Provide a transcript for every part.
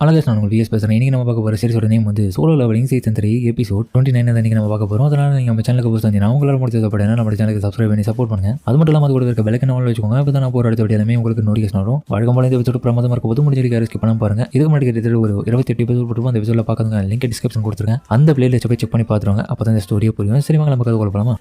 அழகாக நான் உங்களுக்கு விஎஸ் பேசுகிறேன். இன்றைக்கி நம்ம பார்க்க போகிற சீரிஸோட நேம் வந்து சோலோ லெவலிங் சீசன் 3 எபிசோட் 29 தான் நம்ம பார்க்க போகிறோம். அதனால் நீங்கள் நம்ம சேனலுக்கு புதுசாக இருந்தீங்கன்னா உங்களால் முடிச்சதப்படினா நம்ம சேனலுக்கு சப்ஸ்கிரைப் பண்ணி சப்போர்ட் பண்ணுங்கள். அது மட்டும் இல்லாமல் அது கூட இருக்க பெல் ஐகானை வச்சுக்கோங்க. அப்போ தான் நான் போகிற அடுத்த எல்லாமே உங்களுக்கு நோட்டிஃபிகேஷன் வரும். வழக்கம் போல இந்த எபிசோட் பிரமாதமாக இருக்க போது முடிஞ்ச ஸ்கிப் பண்ண பாருங்க. இதுக்கு முன்னாடி கிட்டத்தட்ட ஒரு 28 எபிசோட் போட்டு அந்த எபிசோட பார்க்குறதுங்க லிங்க் டிஸ்கிரிப்ஷன் கொடுத்துருக்கேன். அந்த பிளேலிஸ்ட் போய் செக் பண்ணி பார்த்துருவாங்க. அப்போ தான் இந்த ஸ்டோரியை புரியும். சரி வாங்க நமக்கு அது குழப்பலாமா.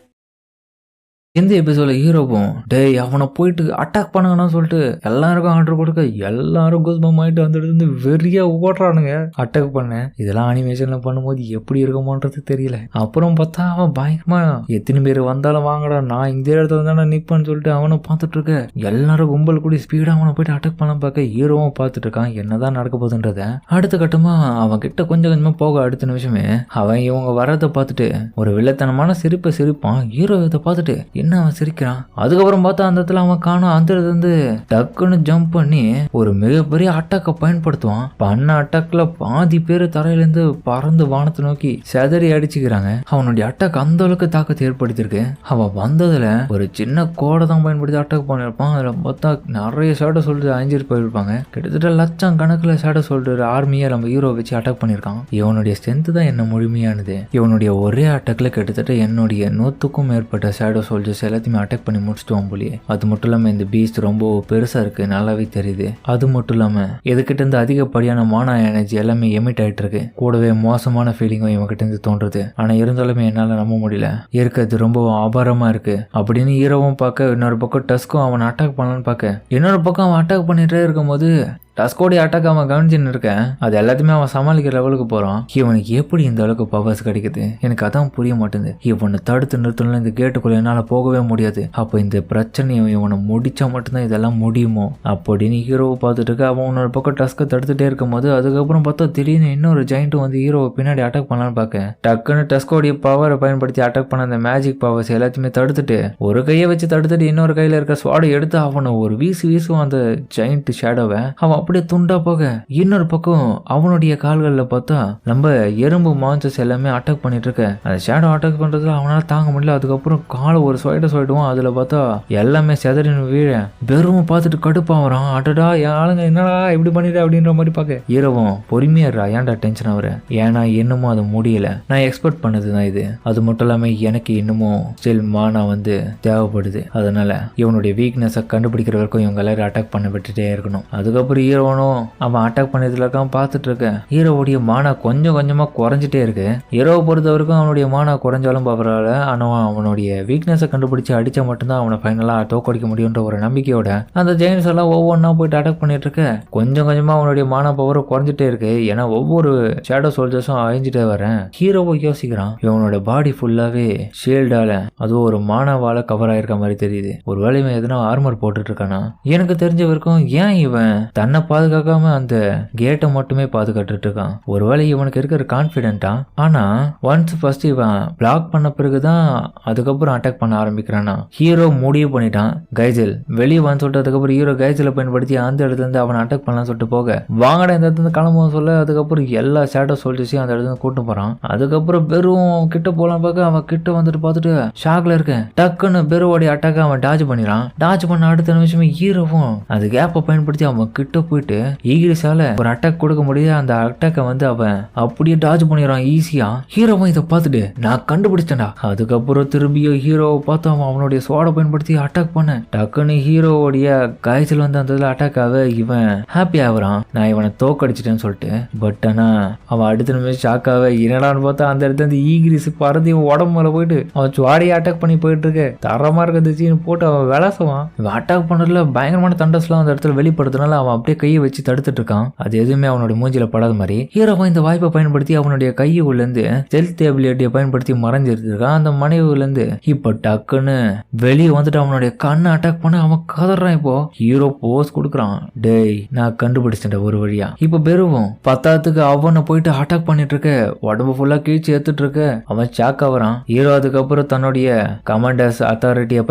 இந்த எபிசோட ஹீரோவும் டேய் அவனை போயிட்டு அட்டாக் பண்ணுங்கன்னு சொல்லிட்டு எல்லாருக்கும் ஆர்டர் கொடுக்க எல்லாரும் கோஸ்பம் ஆகிட்டு அந்த இடத்துல வெறியா ஓடுறானுங்க அட்டாக் பண்ண. இதெல்லாம் அனிமேஷன்ல பண்ணும்போது எப்படி இருக்குமோன்றது தெரியல. அப்புறம் பார்த்தா அவன் பயங்கரமா எத்தனை பேர் வந்தாலும் வாங்கடா நான் இந்த இடத்துல தானே நிப்பேன்னு சொல்லிட்டு அவனை பார்த்துட்டு இருக்க. எல்லாரும் கும்பல் கூடி ஸ்பீடா அவனை போயிட்டு அட்டாக் பண்ண பார்க்க ஹீரோவும் பார்த்துட்டு இருக்கான் என்னதான் நடக்க போகுதுன்றத. அடுத்த கட்டமா அவன் கிட்ட கொஞ்சம் கொஞ்சமா போக அடுத்த நிமிஷமே அவன் இவங்க வர்றதை பார்த்துட்டு ஒரு வில்லத்தனமான சிரிப்பான். ஹீரோ இதை பார்த்துட்டு என்ன அவன் சிரிக்கிறான். அதுக்கப்புறம் பார்த்தா அந்த இடத்துல அவன் காணும். அந்த இடத்துல இருந்து டக்குன்னு ஜம்ப் பண்ணி ஒரு மிகப்பெரிய அட்டாக்கை பயன்படுத்துவான். பண்ண அட்டாக்ல பாதி பேர் தரையிலேருந்து பறந்து வானத்தை நோக்கி செதறி அடிச்சுக்கிறாங்க. அவனுடைய அட்டாக் அந்த அளவுக்கு தாக்கத்தை ஏற்படுத்தியிருக்கு. அவன் வந்ததுல ஒரு சின்ன கோடை தான் பயன்படுத்தி அட்டாக் பண்ணிருப்பான். அதுல பார்த்தா நிறைய ஷேடோ சொல்லிட்டு அழிஞ்சிட்டு போயிருப்பாங்க. கிட்டத்தட்ட லட்சம் கணக்குல ஷேடோ சொல்லிட்டு ஆர்மியை நம்ம ஹீரோ வச்சு அட்டாக் பண்ணியிருக்கான். இவனுடைய ஸ்ட்ரென்த் தான் என்ன முழுமையானது. இவனுடைய ஒரே அட்டாக்ல கிட்டத்தட்ட என்னுடைய 100க்கும் மேற்பட்ட ஷேடோ சோல்ஜர்ஸ் எல்லாத்தையுமே அட்டாக் பண்ணி முடிச்சுட்டு போலியே. அது மட்டும் இல்லாம இந்த பீஸ்ட் ரொம்ப பெருசா இருக்கு, நல்லாவே தெரியுது. அது மட்டும் இல்லாம இதுகிட்ட இருந்து அதிகப்படியான மானா எனர்ஜி எல்லாமே எமிட் ஆயிட்டு இருக்கு. கூடவே மோசமான ஃபீலிங்கும் இவங்கிட்ட இருந்து தோன்றுது. ஆனா இருந்தாலுமே என்னால நம்ப முடியல, இருக்கிறது ரொம்ப அபாரமா இருக்கு அப்படின்னு ஹீரோவும் பார்க்க, இன்னொரு பக்கம் டஸ்க்கும் அவன் அட்டாக் பண்ணலான்னு பார்க்க, இன்னொரு பக்கம் அவன் அட்டாக் பண்ணிட்டே இருக்கும் போது டஸ்கோடி அட்டாக் அவன் கவனிச்சுன்னு இருக்கேன். அது எல்லாத்தையுமே அவன் சமாளிக்கிற லெவலுக்கு போறான். இவனுக்கு எப்படி இந்த அளவுக்கு பவர்ஸ் கிடைக்குது எனக்கு அதான் புரிய மாட்டேங்குது. இவனை தடுத்து நிறுத்தணும், இந்த கேட்டுக்குள்ள என்னால போகவே முடியாது. அப்போ இந்த பிரச்சனையை இவனை முடிச்சா மட்டும்தான் இதெல்லாம் முடியுமோ அப்படின்னு ஹீரோவை பார்த்துட்டு இருக்க. அவன் இன்னொரு பக்கம் டஸ்கை தடுத்துட்டே இருக்கும் போது அதுக்கப்புறம் பார்த்தா திடீர்னு இன்னொரு ஜெயிண்ட்டும் வந்து ஹீரோவை பின்னாடி அட்டாக் பண்ணலான்னு பார்க்க, டக்குன்னு டஸ்கோடைய பவரை பயன்படுத்தி அட்டாக் பண்ண அந்த மேஜிக் பவர்ஸ் எல்லாத்தையுமே தடுத்துட்டு ஒரு கையை வச்சு தடுத்துட்டு இன்னொரு கையில இருக்க ஸ்வாடை எடுத்து அவனை ஒரு வீசும் அந்த ஜெயிண்ட் ஷேடோவை அவன் அப்படியே துண்டா போக, இன்னொரு பக்கம் அவனுடைய கால்களில் பார்த்தா நம்ம எறும்பு மான்சஸ் எல்லாமே அட்டாக் பண்ணிட்டு இருக்க. அந்த ஷேடோ அட்டாக் பண்றதுல அவனால தாங்க முடியல. அதுக்கப்புறம் காலை ஒரு சொல்லிடுவான். அதுல பார்த்தா எல்லாமே செதறின்னு வீழ வெறும் பார்த்துட்டு கடுப்பாகிறான். அடடா என் ஆளுங்க என்னடா இப்படி பண்ணிட்டு அப்படின்ற மாதிரி பார்க்க ஹீரோவும் பொறுமையா ஏன்டா டென்ஷன் ஆகுற, ஏன்னா இன்னமும் அது முடியல, நான் எக்ஸ்பெக்ட் பண்ணதுதான் இது. அது மட்டும் இல்லாம எனக்கு இன்னமும் ஸ்டில் மானா வந்து தேவைப்படுது. அதனால இவனுடைய வீக்னஸை கண்டுபிடிக்கிற வரைக்கும் இவங்க எல்லாரும் அட்டாக் பண்ண விட்டுட்டே இருக்கணும். அதுக்கப்புறம் ஹீரோவனும் அவன் அட்டாக் பண்ணதுல இருக்கான் பார்த்துட்டு இருக்கேன். ஹீரோவுடைய மானா கொஞ்சம் கொஞ்சமா குறைஞ்சிட்டே இருக்கு. ஹீரோவை பொறுத்த வரைக்கும் அவனுடைய மானா குறைஞ்சாலும் பரவாயில்ல, ஆனால் அவனுடைய வீக்னஸை கண்டுபிடிச்சு அடிச்சா மட்டும்தான் அவனை ஃபைனலா தோக்கடிக்க முடியுன்ற ஒரு நம்பிக்கையோட அந்த ஜெயின்ஸ் எல்லாம் ஒவ்வொன்றா போயிட்டு அட்டாக் பண்ணிட்டு இருக்க. கொஞ்சம் கொஞ்சமா அவனுடைய மானா பவர் குறைஞ்சிட்டே இருக்கு. ஏன்னா ஒவ்வொரு ஷேடோ சோல்ஜர்ஸும் அழிஞ்சிட்டே வரேன். ஹீரோவை யோசிக்கிறான், இவனோட பாடி ஃபுல்லாவே ஷீல்டால அதுவும் ஒரு மானாவால கவர் ஆயிருக்க மாதிரி தெரியுது. ஒருவேளை இவன் எதுனா ஆர்மர் போட்டுட்டு இருக்கானா. எனக்கு தெரிஞ்ச வரைக்கும் ஏன் இவன் தன்னை பாதுகாக்காம அந்த கேட்டை மட்டுமே பாதுகாத்துட்டு இருக்கான். ஒருவேளை இவனுக்கு இருக்கிற கான்பிடென்ட்டா. ஆனா ஒன்ஸ் ஃபர்ஸ்ட் இவன் பிளாக் பண்ண பிறகுதான் அதுக்கப்புறம் அட்டாக் பண்ண ஆரம்பிக்கிறானா. ஹீரோ முடிவு பண்ணிட்டான் கைஜல் வெளியே வந்து சொல்லிட்டு, அதுக்கப்புறம் ஹீரோ கைஜலை பயன்படுத்தி அந்த இடத்துல இருந்து அவன் அட்டாக் பண்ணலாம் சொல்லிட்டு போக, வாங்கடா இந்த இடத்துல கிளம்பும் சொல்ல, அதுக்கப்புறம் எல்லா ஷேடோ சோல்ஜர்ஸையும் அந்த இடத்துல கூட்டு போறான். அதுக்கப்புறம் பெரும் கிட்ட போலாம் பார்க்க, அவன் கிட்ட வந்துட்டு பார்த்துட்டு ஷாக்ல இருக்கேன். டக்குன்னு பெருவோடைய அட்டாக் அவன் டாஜ் பண்ணிடுறான். டாஜ் பண்ண அடுத்த நிமிஷமே ஹீரோவும் அந்த கேப்பை பயன்படுத்தி அவன் கிட்ட போயிட்டு ஈகிரிஸால ஒரு அட்டாக் கொடுக்க முடியாது. அந்த அட்டாக்கை வந்து அவன் அப்படியே டாஜ் பண்ணிடுறான் ஈஸியா. ஹீரோவும் இதை பார்த்துட்டு நான் கண்டுபிடிச்சேன்டா. அதுக்கப்புறம் திரும்பியும் ஹீரோவை பார்த்து அவன் அவனுடைய சோடை பயன்படுத்தி அட்டாக் பண்ண, டக்குன்னு ஹீரோவுடைய காய்ச்சல் வந்து அந்த அட்டாக் ஆக இவன் ஹாப்பி ஆகுறான், நான் இவனை தோக்கடிச்சிட்டேன்னு சொல்லிட்டு. பட் ஆனா அவன் அடுத்த நிமிஷம் ஷாக்காக என்னடான்னு பார்த்தா அந்த இடத்துல இருந்து ஈகிரிஸ் பறந்து இவன் உடம்பு மேல போயிட்டு அவன் சுவாடையை அட்டாக் பண்ணி போயிட்டு இருக்க. தரமா இருக்க சீன் போட்டு அவன் விளாசுவான். இவன் அட்டாக் பண்றதுல பயங்கரமான தண்டஸ்லாம் அந்த இடத்துல வெளிப்படுத்தினால அவன் அப்படியே கையை வச்சு தடுத்துட்டு இருக்கான். அது எதுவுமே அவனோட மூஞ்சில படாத மாதிரி. ஹீரோவா இந்த வாய்ப்பை பயன்படுத்தி அவனுடைய கையுள்ள இருந்து செல்த் எபிலிட்டியை பயன்படுத்தி மறைஞ்சிருக்கான். அந்த மனைவில இருந்து இப்ப டக்குன்னு வெளியே வந்துட்டு அவனுடைய கண்ணை அட்டாக் பண்ண அவன் கதறான். இப்போ ஹீரோ போஸ் கொடுக்குறான், டேய் நான் கண்டுபிடிச்சிட்டேன் ஒரு வழியா. இப்ப பெருவும் பத்தாத்துக்கு அவனை போயிட்டு அட்டாக் பண்ணிட்டு இருக்க, உடம்பு ஃபுல்லா கீழ்ச்சி ஏத்துட்டு இருக்க. அவன் ஷாக் ஆகுறான். ஹீரோ அதுக்கப்புறம் தன்னுடைய கமாண்டர்ஸ் அத்தாரிட்டியை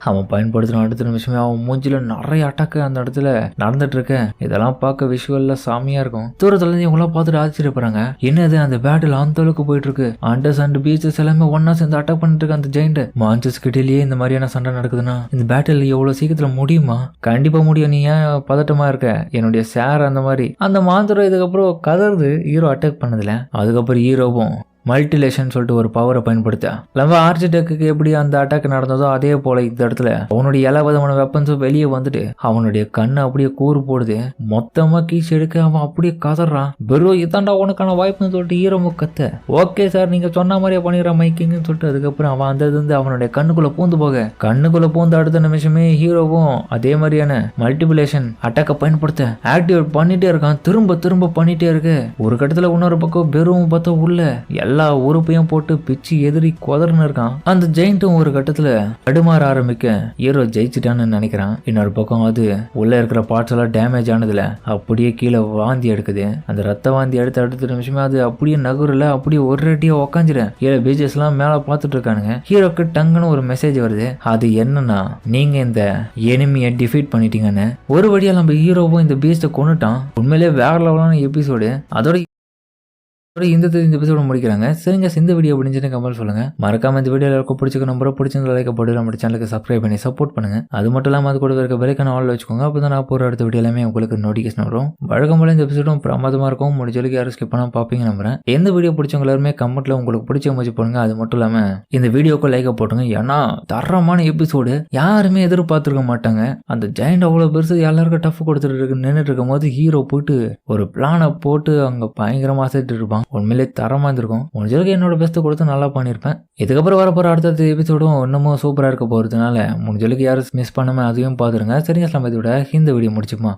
அவன் பயன்படுத்தின அடுத்த நிமிஷமே அவன் மூஞ்சில நிறைய அட்டாக் அந்த இடத்துல நடந்துட்டு இருக்க. இதெல்லாம் பார்க்க விஷுவல்ல சாமியா இருக்கும். தூரத்துல இருந்து இவங்களாம் பார்த்துட்டு ஆச்சரியப்படுறாங்க. என்னது அந்த பேட்டில் அந்த அளவுக்கு போயிட்டு இருக்கு. அண்டர்ஸ் அண்ட் பீச்சஸ் எல்லாமே ஒன்னா சேர்ந்து அட்டாக் பண்ணிட்டு இருக்க அந்த ஜெயிண்ட் மான்ஸ்டர்ஸ் கிட்டேயே இந்த மாதிரியான சண்டை நடக்குதுன்னா இந்த பேட்டில் எவ்வளவு சீக்கிரத்துல முடியுமா? கண்டிப்பா முடியும். நீ ஏன் பதட்டமா இருக்க? என்னுடைய சேர் அந்த மாதிரி அந்த மாந்திரம் இதுக்கப்புறம் கதறுது ஹீரோ அட்டாக் பண்ணதுல. அதுக்கப்புறம் ஹீரோவும் மல்டிலேஷன் சொல்லிட்டு ஒரு பவரை பயன்படுத்த நம்ம ஆர்ச்சிடெக்கு எப்படி அந்த அட்டாக் நடந்ததோ அதே போல இந்த இடத்துல அவனுடைய எல்லா விதமான வெப்பன்ஸும் வெளியே வந்துட்டு அவனுடைய கண்ணை அப்படியே கூறு போடுது. மொத்தமா கீச்சு எடுக்க அவன் அப்படியே கதறான். பெரும் இதாண்டா உனக்கான வாய்ப்புன்னு சொல்லிட்டு ஹீரோமு கத்த. ஓகே சார் நீங்க சொன்ன மாதிரியே பண்ணிடுறான் மைக்கிங்னு சொல்லிட்டு அதுக்கப்புறம் அவன் அந்த இது வந்து அவனுடைய கண்ணுக்குள்ள பூந்து அடுத்த நிமிஷமே ஹீரோவும் அதே மாதிரியான மல்டிபிளேஷன் அட்டாக்கை பயன்படுத்த ஆக்டிவேட் பண்ணிட்டே இருக்கான். திரும்ப பண்ணிட்டே இருக்கு. ஒரு கட்டத்துல இன்னொரு பக்கம் பெரும் பார்த்தா உள்ள எல்லா உறுப்பையும் போட்டு பிச்சு எதிரி கொதர்னு இருக்கான். அந்த ஜெயிண்ட்டும் ஒரு கட்டத்துல தடுமாற ஆரம்பிக்க ஹீரோ ஜெயிச்சிட்டான்னு நினைக்கிறான். இன்னொரு பக்கம் அது உள்ள இருக்கிற பார்ட்ஸ் எல்லாம் டேமேஜ் ஆனதுல அப்படியே கீழே வாந்தி எடுக்குது. அந்த ரத்த வாந்தி அடுத்த நிமிஷமே அது அப்படியே நகருல அப்படியே ஒரு அடியா உக்காஞ்சிடும். கீழே பீச்சஸ் எல்லாம் மேல பாத்துட்டு இருக்கானுங்க. ஹீரோக்கு டங்குன்னு ஒரு மெசேஜ் வருது. அது என்னன்னா நீங்க இந்த எனிமியை டிஃபீட் பண்ணிட்டீங்கன்னு. ஒரு வழியா நம்ம ஹீரோவும் இந்த பீஸ்ட கொண்டுட்டான். உண்மையிலே வேற லெவலான எபிசோடு. அதோட இந்த எபிசோட முடிக்கிறாங்க. சரிங்க, இந்த வீடியோ பிடிச்சிட்டு கமெண்ட் சொல்லுங்க. மறக்காம இந்த வீடியோல இருக்க பிடிச்சிக்க நம்பரை பிடிச்சிருந்த லைக் போட்டு நம்ம சேனலுக்கு சப்ஸ்கிரைப் பண்ணி சப்போர்ட் பண்ணுங்க. அது மட்டும் இல்லாம அது கூட இருக்க பெல்லைக்கான ஆல் வச்சுக்கோங்க. அப்பதான் நான் போற அடுத்த வீடியோ எல்லாமே உங்களுக்கு நோட்டிஃபிகேஷன் வரும். வழக்கம் போல இந்த எபிசோடும் பிரமாதமா இருக்கும். முடிஞ்சளவுக்கு யாரும் ஸ்கிப் பண்ணாம பாப்பீங்க நம்புறேன். எந்த வீடியோ பிடிச்சவங்க எல்லாருமே கமெண்ட்ல உங்களுக்கு பிடிச்ச மாதிரி போடுங்க. அது மட்டும் இல்லாம இந்த வீடியோக்கு லைக் போட்டுங்க. ஏன்னா தரமான எபிசோடு யாருமே எதிர்பார்த்திருக்க மாட்டாங்க. அந்த ஜெயிண்ட் அவ்வளவு பெருசு எல்லாருக்கும் டஃப் கொடுத்துட்டு நின்றுட்டு இருக்கும் போது ஹீரோ போயிட்டு ஒரு பிளானை போட்டு அங்க பயங்கரமா சேர்த்துட்டு இருப்பான். உண்மையிலே தரமா இருந்திருக்கும். முடிஞ்சளவுக்கு என்னோட பெஸ்ட் கொடுத்து நல்லா பண்ணியிருப்பேன். இதுக்கப்புறம் வரப்போற அடுத்த எபிசோடும் இன்னமும் சூப்பரா இருக்க போறதுனால முடிஞ்சளவுக்கு யாரும் மிஸ் பண்ணாம அதையும் பாத்துருங்க. சரிங்க, இதோட இந்த வீடியோ முடிச்சுக்குமா.